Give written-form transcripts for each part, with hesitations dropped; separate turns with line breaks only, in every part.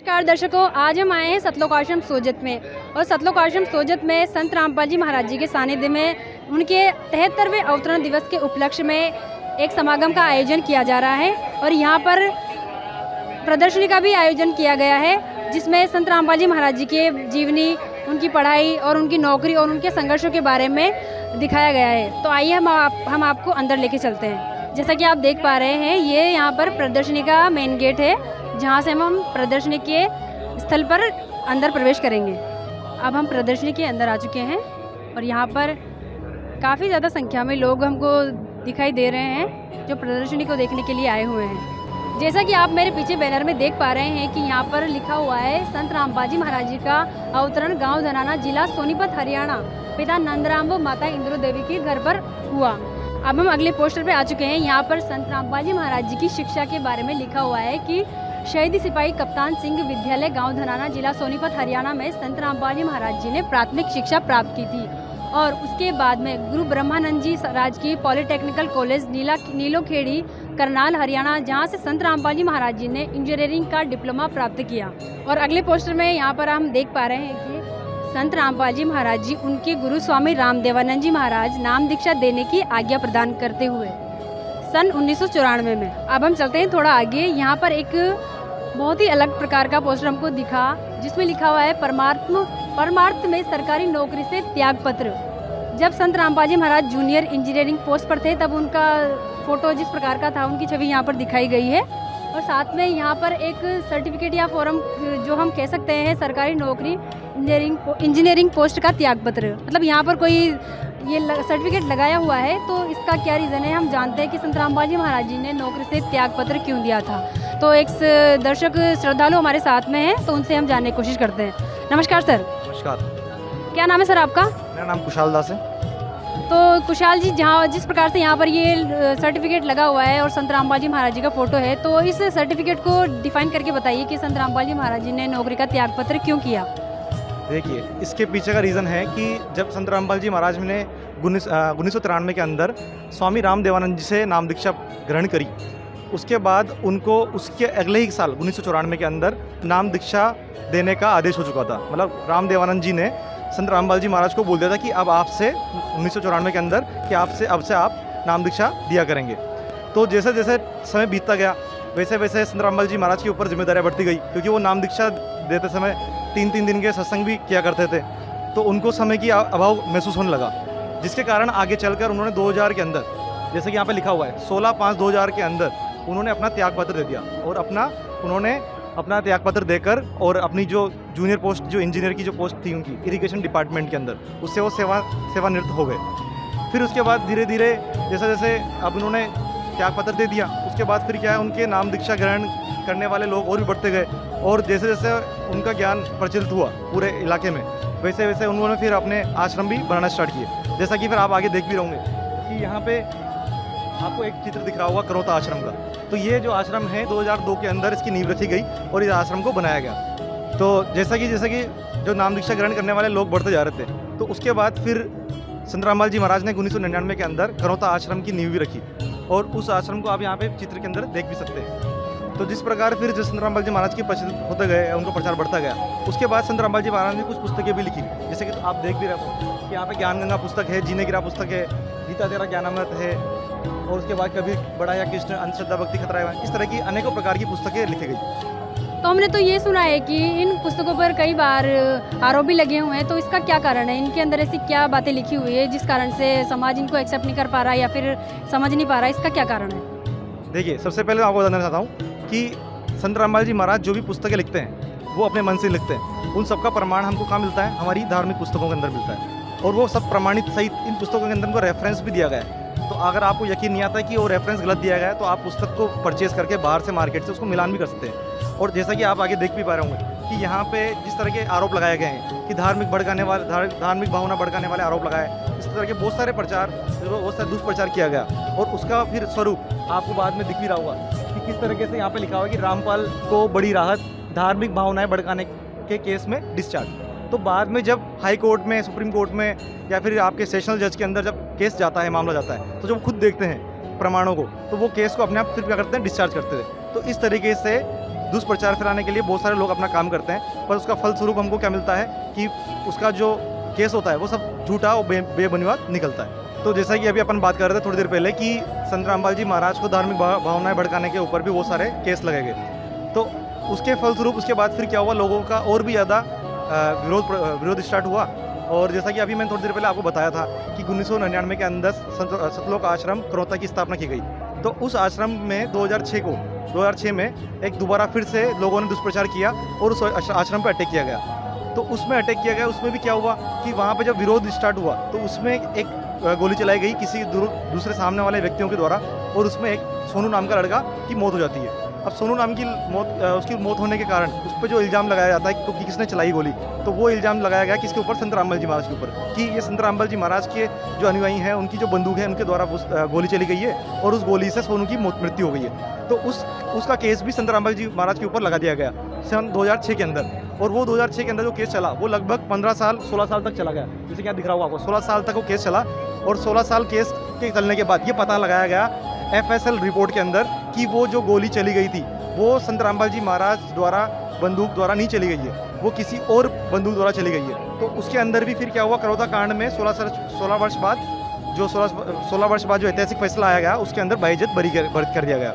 नमस्कार दर्शकों, आज हम आए हैं सतलोक आश्रम सोजत में। और सतलोक आश्रम सोजत में संत रामपाल जी महाराज जी के सानिध्य में उनके 73वें अवतरण दिवस के उपलक्ष्य में एक समागम का आयोजन किया जा रहा है। और यहाँ पर प्रदर्शनी का भी आयोजन किया गया है, जिसमें संत रामपाल जी महाराज जी के जीवनी, उनकी पढ़ाई और उनकी नौकरी और उनके संघर्षों के बारे में दिखाया गया है। तो आइए हम आपको अंदर लेके चलते हैं। जैसा कि आप देख पा रहे हैं, ये यहाँ पर प्रदर्शनी का मेन गेट है, जहाँ से हम प्रदर्शनी के स्थल पर अंदर प्रवेश करेंगे। अब हम प्रदर्शनी के अंदर आ चुके हैं और यहाँ पर काफ़ी ज़्यादा संख्या में लोग हमको दिखाई दे रहे हैं, जो प्रदर्शनी को देखने के लिए आए हुए हैं। जैसा कि आप मेरे पीछे बैनर में देख पा रहे हैं कि यहाँ पर लिखा हुआ है संत रामपाल जी महाराज जी का अवतरण गाँव धनाना, जिला सोनीपत, हरियाणा, पिता नंदराम व माता इंद्रो देवी के घर पर हुआ। अब हम अगले पोस्टर पे आ चुके हैं। यहाँ पर संत रामपाल जी महाराज जी की शिक्षा के बारे में लिखा हुआ है कि शहीदी सिपाही कप्तान सिंह विद्यालय गांव धनाना, जिला सोनीपत, हरियाणा में संत रामपाल जी महाराज जी ने प्राथमिक शिक्षा प्राप्त की थी। और उसके बाद में गुरु ब्रह्मानंद जी राजकीय पॉलिटेक्निकल कॉलेज नीलोखेड़ी, करनाल, हरियाणा, जहां से संत रामपाल जी महाराज जी ने इंजीनियरिंग का डिप्लोमा प्राप्त किया। और अगले पोस्टर में यहाँ पर हम देख पा रहे हैं कि संत रामपाल जी महाराज जी उनके गुरु स्वामी रामदेवानंद जी महाराज नाम दीक्षा देने की आज्ञा प्रदान करते हुए सन 1994 में। अब हम चलते हैं थोड़ा आगे। यहाँ पर एक बहुत ही अलग प्रकार का पोस्टर हमको दिखा, जिसमें लिखा हुआ है परमार्थ में सरकारी नौकरी से त्याग पत्र। जब संत रामपाल जी महाराज जूनियर इंजीनियरिंग पोस्ट पर थे, तब उनका फोटो जिस प्रकार का था, उनकी छवि यहाँ पर दिखाई गई है। और साथ में यहाँ पर एक सर्टिफिकेट या फॉर्म, जो हम कह सकते हैं सरकारी नौकरी इंजीनियरिंग पोस्ट का त्याग पत्र, मतलब यहाँ पर कोई ये सर्टिफिकेट लगाया हुआ है। तो इसका क्या रीज़न है, हम जानते हैं कि संत रामपाल जी महाराज जी ने नौकरी से त्याग पत्र क्यों दिया था। तो एक दर्शक श्रद्धालु हमारे साथ में हैं, तो उनसे हम जानने की कोशिश करते हैं। नमस्कार सर।
नमस्कार।
क्या नाम है सर आपका?
मेरा नाम कुशाल दास है।
तो कुशाल जी, जिस प्रकार से यहाँ पर ये सर्टिफिकेट लगा हुआ है और संत रामपाल जी महाराज जी का फोटो है, तो इस सर्टिफिकेट को डिफाइन करके बताइए कि संत रामपाल जी महाराज जी ने नौकरी का त्याग पत्र क्यों किया।
देखिए, इसके पीछे का रीज़न है कि जब संत रामपाल जी महाराज ने 1993 के अंदर स्वामी रामदेवानंद जी से नाम दीक्षा ग्रहण करी, उसके बाद उनको उसके अगले ही साल 1994 के अंदर नाम दीक्षा देने का आदेश हो चुका था। मतलब रामदेवानंद जी ने संत रामपाल जी महाराज को बोल दिया था कि अब आपसे 1994 के अंदर कि अब से आप नाम दीक्षा दिया करेंगे। तो जैसे जैसे समय बीतता गया, वैसे वैसे संत रामपाल जी महाराज के ऊपर जिम्मेदारियाँ बढ़ती गई, क्योंकि वो नाम दीक्षा देते समय 3-3 दिन के सत्संग भी किया करते थे। तो उनको समय की अभाव महसूस होने लगा, जिसके कारण आगे चलकर उन्होंने 2000 के अंदर, जैसे कि यहाँ पे लिखा हुआ है, 16/5/2000 के अंदर उन्होंने अपना त्याग पत्र दे दिया। और उन्होंने अपना त्याग पत्र देकर और अपनी जो जूनियर पोस्ट, जो इंजीनियर की जो पोस्ट थी उनकी इरिगेशन डिपार्टमेंट के अंदर, उससे वो सेवानिवृत्त हो गए। फिर उसके बाद धीरे धीरे जैसे जैसे अब उन्होंने त्याग पत्र दे दिया, उसके बाद फिर क्या है, उनके नाम दीक्षा ग्रहण करने वाले लोग और भी बढ़ते गए। और जैसे जैसे उनका ज्ञान प्रचलित हुआ पूरे इलाके में, वैसे वैसे उन्होंने फिर अपने आश्रम भी बनाना स्टार्ट किए। जैसा कि फिर आप आगे देख भी रहोगे कि यहाँ पे आपको एक चित्र दिख रहा होगा करौता आश्रम का। तो ये जो आश्रम है 2002 के अंदर इसकी नींव रखी गई और इस आश्रम को बनाया गया। तो जैसा कि जो नाम दीक्षा ग्रहण करने वाले लोग बढ़ते जा रहे थे, तो उसके बाद फिर संत रामपाल जी महाराज ने 1999 के अंदर करौता आश्रम की नींव भी रखी। और उस आश्रम को आप यहाँ पे चित्र के अंदर देख भी सकते हैं। तो जिस प्रकार फिर संत रामपाल जी महाराज के प्रचलित होते गए, उनका प्रचार बढ़ता गया, उसके बाद संत रामपाल जी महाराज ने कुछ पुस्तकें भी लिखी, जैसे कि आप देख भी रहे हो कि यहाँ पे ज्ञान गंगा पुस्तक है, जीने गिरा पुस्तक है, गीता तेरा ज्ञानामृत है, और उसके बाद कभी बड़ा या कृष्ण, अंधश्रद्धा, भक्ति, खतरा है, इस तरह की अनेकों प्रकार की पुस्तकें लिखी गई।
तो हमने तो ये सुना है कि इन पुस्तकों पर कई बार आरोप भी लगे हुए हैं, तो इसका क्या कारण है? इनके अंदर ऐसी क्या बातें लिखी हुई है जिस कारण से समाज इनको एक्सेप्ट नहीं कर पा रहा या फिर समझ नहीं पा रहा, इसका क्या कारण है?
देखिए, सबसे पहले मैं आपको बताना चाहता हूँ कि संत रामपाल जी महाराज जो भी पुस्तकें लिखते हैं, वो अपने मन से लिखते हैं। उन सबका प्रमाण हमको कहाँ मिलता है? हमारी धार्मिक पुस्तकों के अंदर मिलता है। और वो सब प्रमाणित सहित इन पुस्तकों के अंदर उनको रेफरेंस भी दिया गया है। तो अगर आपको यकीन नहीं आता कि वो रेफरेंस गलत दिया गया है, तो आप पुस्तक को परचेज करके बाहर से मार्केट से उसको मिलान भी कर सकते हैं। और जैसा कि आप आगे देख भी पा रहे होंगे कि यहाँ पे जिस तरह के आरोप लगाए गए हैं कि धार्मिक भावना भड़काने वाले आरोप लगाए, इस तरह के बहुत सारे प्रचार, बहुत सारे दुष्प्रचार किया गया। और उसका फिर स्वरूप आपको बाद में दिख भी रहा होगा कि किस तरीके से यहाँ पे लिखा हुआ है कि रामपाल को बड़ी राहत, धार्मिक भावनाएं भड़काने के केस में डिस्चार्ज। तो बाद में जब हाई कोर्ट में, सुप्रीम कोर्ट में या फिर आपके सेशनल जज के अंदर जब केस जाता है, मामला जाता है, तो जब खुद देखते हैं प्रमाणों को, तो वो केस को अपने आप फिर क्या करते हैं, डिस्चार्ज करते थे। तो इस तरीके से दुष्प्रचार फैलाने के लिए बहुत सारे लोग अपना काम करते हैं, पर उसका फलस्वरूप हमको क्या मिलता है कि उसका जो केस होता है वो सब झूठा और बेबुनियाद निकलता है। तो जैसा कि अभी अपन बात कर रहे थे थोड़ी देर पहले कि संत रामपाल जी महाराज को धार्मिक भावनाएं भड़काने के ऊपर भी बहुत सारे केस लगाए गए। तो उसके फलस्वरूप उसके बाद फिर क्या हुआ, लोगों का और भी ज़्यादा विरोध स्टार्ट हुआ। और जैसा कि अभी मैंने थोड़ी देर पहले आपको बताया था कि 1999 के अंदर सतलोक आश्रम करौता की स्थापना की गई। तो उस आश्रम में 2006 में एक दोबारा फिर से लोगों ने दुष्प्रचार किया और उस आश्रम पर अटैक किया गया। तो उसमें अटैक किया गया, उसमें भी क्या हुआ कि वहाँ पे जब विरोध स्टार्ट हुआ तो उसमें एक गोली चलाई गई किसी दूसरे सामने वाले व्यक्तियों के द्वारा, और उसमें एक सोनू नाम का लड़का की मौत हो जाती है। अब सोनू नाम की उसकी मौत होने के कारण उस पर जो इल्ज़ाम लगाया जाता है कि किसने चलाई गोली, तो वो इल्ज़ाम लगाया गया किसके ऊपर, संत रामपाल जी महाराज के ऊपर, कि ये संत रामपाल जी महाराज के जो अनुयायी हैं उनकी जो बंदूक है उनके द्वारा गोली चली गई है और उस गोली से सोनू की मृत्यु हो गई है। तो उसका केस भी संत रामपाल जी महाराज के ऊपर लगा दिया गया सन 2006 के अंदर। और वो 2006 के अंदर जो केस चला वो लगभग 15 साल 16 साल तक चला गया, जैसे कि आप दिख रहा होगा आपको 16 साल तक वो केस चला। और 16 साल केस के चलने के बाद ये पता लगाया गया FSL रिपोर्ट के अंदर कि वो जो गोली चली गई थी वो संत रामपाल जी महाराज द्वारा बंदूक द्वारा नहीं चली गई है, वो किसी और बंदूक द्वारा चली गई है। तो उसके अंदर भी फिर क्या हुआ, करौता कांड में 16 वर्ष बाद जो ऐतिहासिक फैसला आया गया उसके अंदर बाइज्जत बरी कर दिया गया।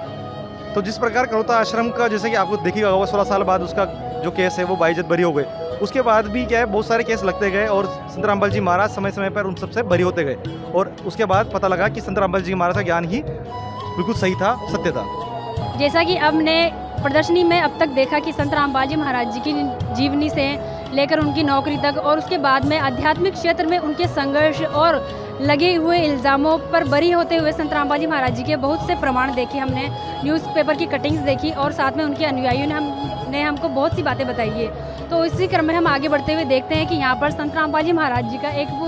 तो जिस प्रकार करौता आश्रम का जैसे कि आपको देखिएगा होगा 16 साल बाद उसका जो केस है वो बाइज्जत बरी हो गए। उसके बाद भी क्या है, बहुत सारे केस लगते गए और संत रामपाल जी महाराज समय समय पर उन सबसे बरी होते गए। और उसके बाद पता लगा कि संत रामपाल जी महाराज का ज्ञान ही बिल्कुल सही था, सत्य था।
जैसा कि हमने प्रदर्शनी में अब तक देखा कि संत रामपाल जी महाराज जी की जीवनी से लेकर उनकी नौकरी तक और उसके बाद में आध्यात्मिक क्षेत्र में उनके संघर्ष और लगे हुए इल्ज़ामों पर बरी होते हुए संत रामपाल जी महाराज जी के बहुत से प्रमाण देखे हमने, न्यूज़पेपर की कटिंग्स देखी और साथ में उनके अनुयायियों ने हमको बहुत सी बातें बताई है। तो इसी क्रम में हम आगे बढ़ते हुए देखते हैं कि यहाँ पर संत रामपाल जी महाराज जी का एक वो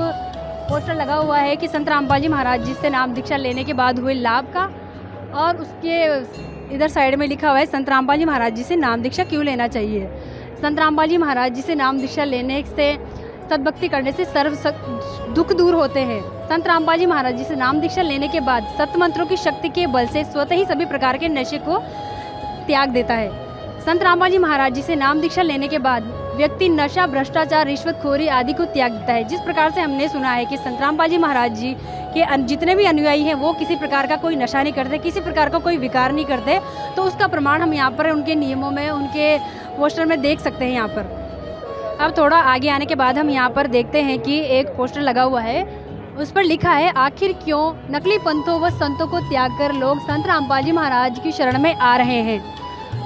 पोस्टर लगा हुआ है कि संत रामपाल जी महाराज जी से नाम दीक्षा लेने के बाद हुए लाभ का, और उसके इधर साइड में लिखा हुआ है संत रामपाल जी महाराज जी से नाम दीक्षा क्यों लेना चाहिए। संत रामपाल जी महाराज जी से नाम दीक्षा लेने से, सद्भक्ति करने से दुख दूर होते हैं। संत रामपाल जी महाराज जी से नाम दीक्षा लेने के बाद सतमंत्रों की शक्ति के बल से स्वतः ही सभी प्रकार के नशे को त्याग देता है। संत रामपाल जी महाराज जी से नाम दीक्षा लेने के बाद व्यक्ति नशा, भ्रष्टाचार, रिश्वतखोरी आदि को त्याग देता है। जिस प्रकार से हमने सुना है कि संत रामपाल जी महाराज जी के जितने भी अनुयायी हैं वो किसी प्रकार का कोई नशा नहीं करते, किसी प्रकार का कोई विकार नहीं करते, तो उसका प्रमाण हम यहाँ पर उनके नियमों में, उनके पोस्टर में देख सकते हैं यहाँ पर। अब थोड़ा आगे आने के बाद हम यहाँ पर देखते हैं कि एक पोस्टर लगा हुआ है, उस पर लिखा है आखिर क्यों नकली पंथों व संतों को त्याग कर लोग संत रामपाल जी महाराज की शरण में आ रहे हैं।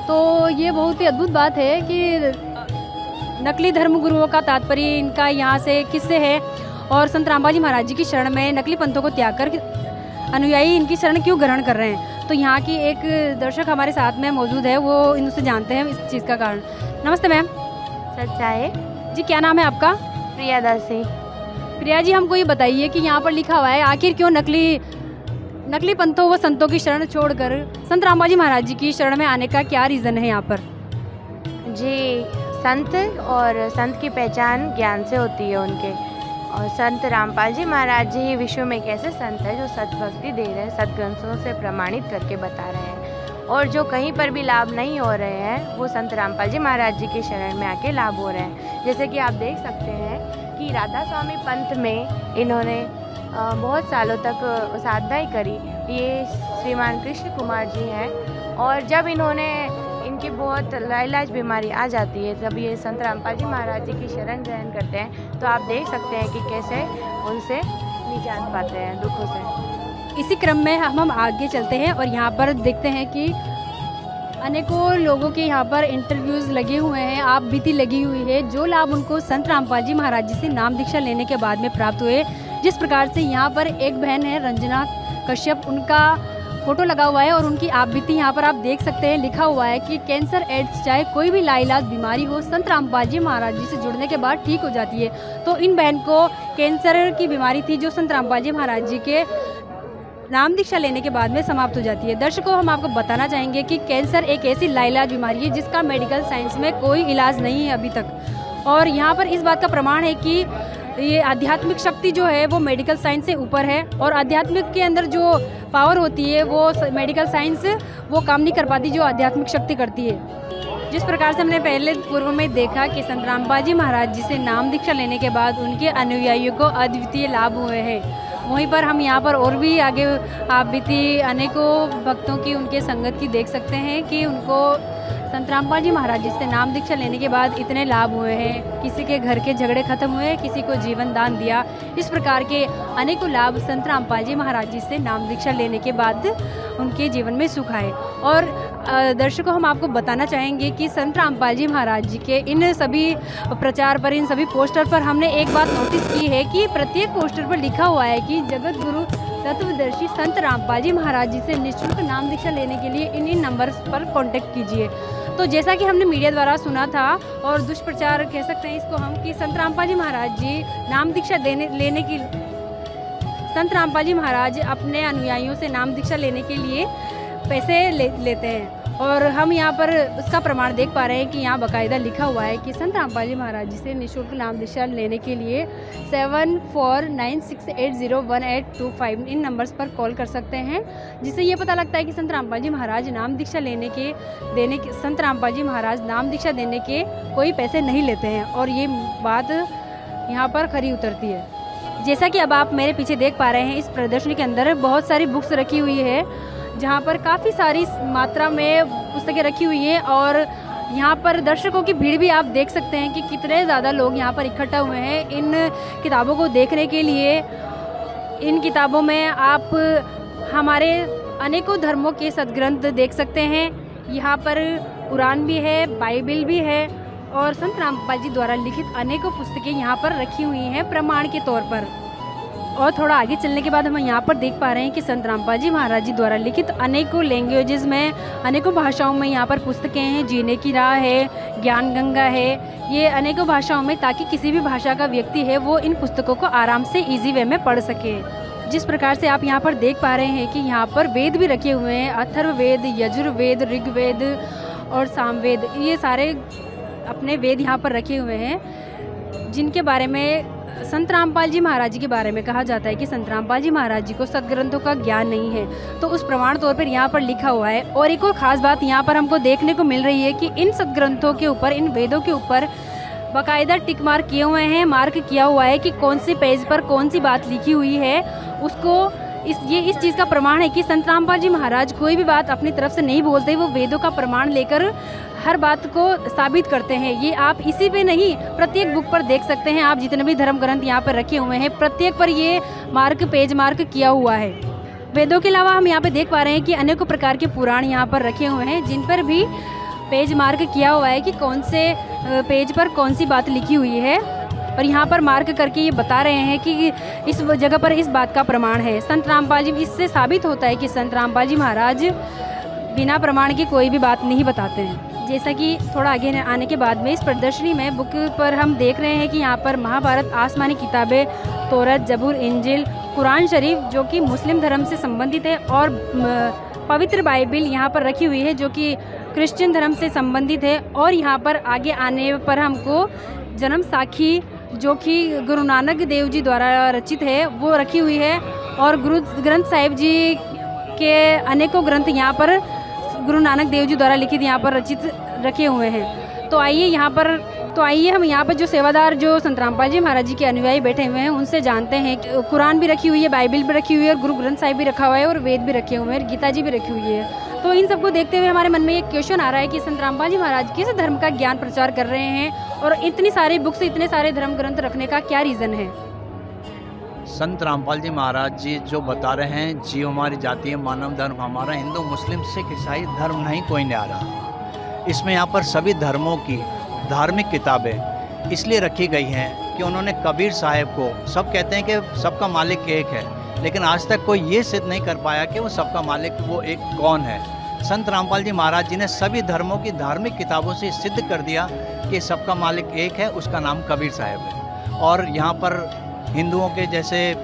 तो ये बहुत ही अद्भुत बात है कि नकली धर्म गुरुओं का तात्पर्य इनका यहाँ से किससे है और संत रामपाल जी महाराज जी की शरण में नकली पंथों को त्याग कर अनुयायी इनकी शरण क्यों ग्रहण कर रहे हैं। तो यहाँ की एक दर्शक हमारे साथ में मौजूद है, वो इनसे जानते हैं इस चीज़ का कारण। नमस्ते मैम।
सच्चाई
जी, क्या नाम है आपका?
प्रिया दासी।
प्रिया जी, हमको ये बताइए कि यहाँ पर लिखा हुआ है आखिर क्यों नकली पंथों व संतों की शरण छोड़कर संत रामपाल जी महाराज जी की शरण में आने का क्या रीज़न है यहाँ पर?
जी, संत और संत की पहचान ज्ञान से होती है उनके, और संत रामपाल जी महाराज जी ही विश्व में एक ऐसे संत है जो सतभक्ति दे रहे हैं, सदग्रंथों से प्रमाणित करके बता रहे हैं, और जो कहीं पर भी लाभ नहीं हो रहे हैं वो संत रामपाल जी महाराज जी के शरण में आके लाभ हो रहे हैं। जैसे कि आप देख सकते हैं कि राधा स्वामी पंथ में इन्होंने बहुत सालों तक साधना ही करी। ये श्रीमान कृष्ण कुमार जी हैं, और जब इनकी बहुत लाइलाज बीमारी आ जाती है तब ये संत रामपाल जी महाराज जी की शरण ग्रहण करते हैं। तो आप देख सकते हैं कि कैसे उनसे निजात पाते हैं दुखों से।
इसी क्रम में हम आगे चलते हैं और यहाँ पर देखते हैं कि अनेकों लोगों के यहाँ पर इंटरव्यूज़ लगे हुए हैं, आप बीती लगी हुई है, जो लाभ उनको संत रामपाल जी महाराज जी से नाम दीक्षा लेने के बाद में प्राप्त हुए। जिस प्रकार से यहाँ पर एक बहन है रंजना कश्यप, उनका फोटो लगा हुआ है और उनकी आप बीती यहाँ पर आप देख सकते हैं। लिखा हुआ है कि कैंसर, एड्स, चाहे कोई भी लाइलाज बीमारी हो, संत रामपाल जी महाराज जी से जुड़ने के बाद ठीक हो जाती है। तो इन बहन को कैंसर की बीमारी थी जो संत रामपाल जी महाराज जी के नाम दीक्षा लेने के बाद में समाप्त हो जाती है। दर्शकों, हम आपको बताना चाहेंगे कि कैंसर एक ऐसी लाइलाज बीमारी है जिसका मेडिकल साइंस में कोई इलाज नहीं है अभी तक, और यहाँ पर इस बात का प्रमाण है कि ये आध्यात्मिक शक्ति जो है वो मेडिकल साइंस से ऊपर है, और आध्यात्मिक के अंदर जो पावर होती है वो मेडिकल साइंस वो काम नहीं कर पाती जो आध्यात्मिक शक्ति करती है। जिस प्रकार से हमने पहले पूर्व में देखा कि संत रामपाल जी महाराज जी से नाम दीक्षा लेने के बाद उनके अनुयायियों को अद्वितीय लाभ हुए हैं, वहीं पर हम यहाँ पर और भी आगे आप बीती अनेकों भक्तों की उनके संगत की देख सकते हैं कि उनको संत रामपाल जी महाराज जी से नाम दीक्षा लेने के बाद इतने लाभ हुए हैं। किसी के घर के झगड़े खत्म हुए, किसी को जीवन दान दिया, इस प्रकार के अनेकों लाभ संत रामपाल जी महाराज जी से नाम दीक्षा लेने के बाद उनके जीवन में सुख आए। और दर्शकों, हम आपको बताना चाहेंगे कि संत रामपाल जी महाराज जी के इन सभी प्रचार पर, इन सभी पोस्टर पर हमने एक बात नोटिस की है कि प्रत्येक पोस्टर पर लिखा हुआ है कि जगत गुरु तत्वदर्शी संत रामपाल जी महाराज जी से निःशुल्क नाम दीक्षा लेने के लिए इन नंबर्स पर कांटेक्ट कीजिए। तो जैसा कि हमने मीडिया द्वारा सुना था, और दुष्प्रचार कह सकते हैं इसको हम, कि संत रामपाल जी महाराज जी नाम दीक्षा लेने की संत रामपाल जी महाराज अपने अनुयायियों से नाम दीक्षा लेने के लिए पैसे लेते हैं। और हम यहाँ पर उसका प्रमाण देख पा रहे हैं कि यहाँ बाकायदा लिखा हुआ है कि संत रामपाल जी महाराज जी से निःशुल्क नाम दीक्षा लेने के लिए 7496801825 इन नंबर्स पर कॉल कर सकते हैं, जिससे ये पता लगता है कि संत रामपाल जी महाराज नाम दीक्षा संत रामपाल जी महाराज नाम दीक्षा देने के कोई पैसे नहीं लेते हैं, और ये बात यहाँ पर खरी उतरती है। जैसा कि अब आप मेरे पीछे देख पा रहे हैं, इस प्रदर्शनी के अंदर बहुत सारी बुक्स रखी हुई है, जहाँ पर काफ़ी सारी मात्रा में पुस्तकें रखी हुई हैं, और यहाँ पर दर्शकों की भीड़ भी आप देख सकते हैं कि कितने ज़्यादा लोग यहाँ पर इकट्ठा हुए हैं इन किताबों को देखने के लिए। इन किताबों में आप हमारे अनेकों धर्मों के सद्ग्रंथ देख सकते हैं। यहाँ पर कुरान भी है, बाइबल भी है, और संत रामपाल जी द्वारा लिखित अनेकों पुस्तकें यहाँ पर रखी हुई हैं प्रमाण के तौर पर। और थोड़ा आगे चलने के बाद हम यहाँ पर देख पा रहे हैं कि संत रामपाल जी महाराज जी द्वारा लिखित अनेकों लैंग्वेजेस में, अनेकों भाषाओं में यहाँ पर पुस्तकें हैं। जीने की राह है, ज्ञान गंगा है, ये अनेकों भाषाओं में, ताकि किसी भी भाषा का व्यक्ति है वो इन पुस्तकों को आराम से ईजी वे में पढ़ सके। जिस प्रकार से आप यहाँ पर देख पा रहे हैं कि यहाँ पर वेद भी रखे हुए हैं, अथर्ववेद, यजुर्वेद, ऋग्वेद और सामवेद, ये सारे अपने वेद यहाँ पर रखे हुए हैं, जिनके बारे में संत रामपाल जी महाराज जी के बारे में कहा जाता है कि संत रामपाल जी महाराज जी को सदग्रंथों का ज्ञान नहीं है, तो उस प्रमाण तौर पर यहाँ पर लिखा हुआ है। और एक और ख़ास बात यहाँ पर हमको देखने को मिल रही है कि इन सदग्रंथों के ऊपर, इन वेदों के ऊपर बाकायदा टिक मार्क किए हुए हैं, मार्क किया हुआ है कि कौन सी पेज पर कौन सी बात लिखी हुई है। उसको इस चीज़ का प्रमाण है कि संत रामपाल जी महाराज कोई भी बात अपनी तरफ से नहीं बोलते, वो वेदों का प्रमाण लेकर हर बात को साबित करते हैं। ये आप इसी पे नहीं, प्रत्येक बुक पर देख सकते हैं आप, जितने भी धर्म ग्रंथ यहाँ पर रखे हुए हैं प्रत्येक पर ये पेज मार्क किया हुआ है। वेदों के अलावा हम यहाँ पे देख पा रहे हैं कि अनेकों प्रकार के पुराण यहाँ पर रखे हुए हैं, जिन पर भी पेज मार्क किया हुआ है कि कौन से पेज पर कौन सी बात लिखी हुई है, और यहाँ पर मार्क करके ये बता रहे हैं कि इस जगह पर इस बात का प्रमाण है। संत रामपाल जी, इससे साबित होता है कि संत रामपाल जी महाराज बिना प्रमाण के कोई भी बात नहीं बताते हैं। जैसा कि थोड़ा आगे आने के बाद में इस प्रदर्शनी में बुक पर हम देख रहे हैं कि यहाँ पर महाभारत, आसमानी किताबें, तौरात, जबूर, इंजिल, कुरान शरीफ जो कि मुस्लिम धर्म से संबंधित है, और पवित्र बाइबल यहाँ पर रखी हुई है जो कि क्रिश्चियन धर्म से संबंधित है। और यहाँ पर आगे आने पर हमको जन्म साखी जो कि गुरु नानक देव जी द्वारा रचित है वो रखी हुई है, और गुरु ग्रंथ साहिब जी के अनेकों ग्रंथ यहाँ पर गुरु नानक देव जी द्वारा लिखित यहाँ पर रचित रखे हुए हैं। तो आइए हम यहाँ पर जो सेवादार जो संत रामपाल जी महाराज जी के अनुयायी बैठे हुए हैं उनसे जानते हैं कि कुरान भी रखी हुई है, बाइबल भी रखी हुई है, और गुरु ग्रंथ साहिब भी रखा हुआ है, और वेद भी रखे हुए हैं, गीता जी भी रखी हुई है। तो इन सबको देखते हुए हमारे मन में एक क्वेश्चन आ रहा है कि संत रामपाल जी महाराज किस धर्म का ज्ञान प्रचार कर रहे हैं, और इतनी सारी बुक्स, इतने सारे धर्म ग्रंथ रखने का क्या रीज़न है?
संत रामपाल जी महाराज जी जो बता रहे हैं, जीव हमारी जाति है, मानव धर्म हमारा, हिंदू मुस्लिम सिख ईसाई धर्म नहीं कोई न्यारा। इसमें यहाँ पर सभी धर्मों की धार्मिक किताबें इसलिए रखी गई हैं कि उन्होंने कबीर साहब को, सब कहते हैं कि सबका मालिक एक है, लेकिन आज तक कोई ये सिद्ध नहीं कर पाया कि वो सबका मालिक वो एक कौन है। संत रामपाल जी महाराज जी ने सभी धर्मों की धार्मिक किताबों से सिद्ध कर दिया कि सबका मालिक एक है, उसका नाम कबीर साहब है। और यहाँ पर हिंदुओं के जैसे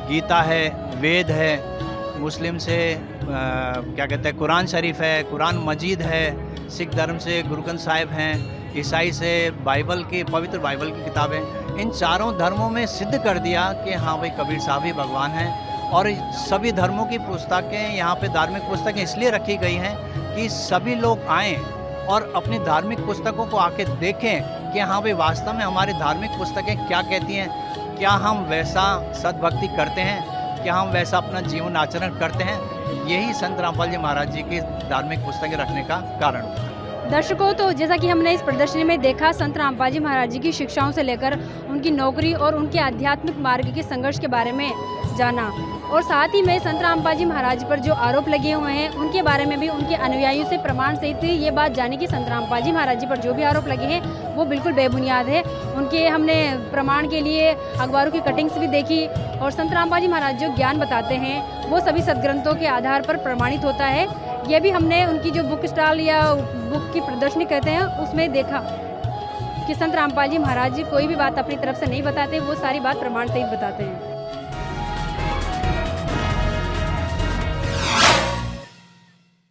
गीता है, वेद है, मुस्लिम से क्या कहते हैं कुरान शरीफ है, कुरान मजीद है, सिख धर्म से गुरु ग्रंथ साहिब हैं, ईसाई से बाइबल की, पवित्र बाइबल की किताबें, इन चारों धर्मों में सिद्ध कर दिया कि हाँ भाई कबीर साहब ही भगवान हैं। और सभी धर्मों की पुस्तकें यहाँ पे धार्मिक पुस्तकें इसलिए रखी गई हैं कि सभी लोग आएँ और अपनी धार्मिक पुस्तकों को आके देखें कि हाँ भाई वास्तव में हमारी धार्मिक पुस्तकें क्या कहती हैं, क्या हम वैसा सद्भक्ति करते हैं, क्या हम वैसा अपना जीवन आचरण करते हैं। यही संत रामपाल जी महाराज जी की धार्मिक पुस्तकें रखने का कारण हुआ।
दर्शकों, तो जैसा कि हमने इस प्रदर्शनी में देखा, संत रामपाल जी महाराज जी की शिक्षाओं से लेकर उनकी नौकरी और उनके आध्यात्मिक मार्ग के संघर्ष के बारे में जाना, और साथ ही में संत रामपाल जी महाराज पर जो आरोप लगे हुए हैं उनके बारे में भी उनके अनुयायियों से प्रमाण सहित ये बात जानी कि संत रामपाल जी महाराज जी पर जो भी आरोप लगे हैं वो बिल्कुल बेबुनियाद है। उनके हमने प्रमाण के लिए अखबारों की कटिंग्स भी देखी, और संत रामपाल जी महाराज जो ज्ञान बताते हैं वो सभी सदग्रंथों के आधार पर प्रमाणित होता है। ये भी हमने उनकी जो बुक स्टॉल या बुक की प्रदर्शनी कहते हैं उसमें देखा कि संत रामपाल जी महाराज जी कोई भी बात अपनी तरफ से नहीं बताते, वो सारी बात प्रमाण सहित बताते हैं।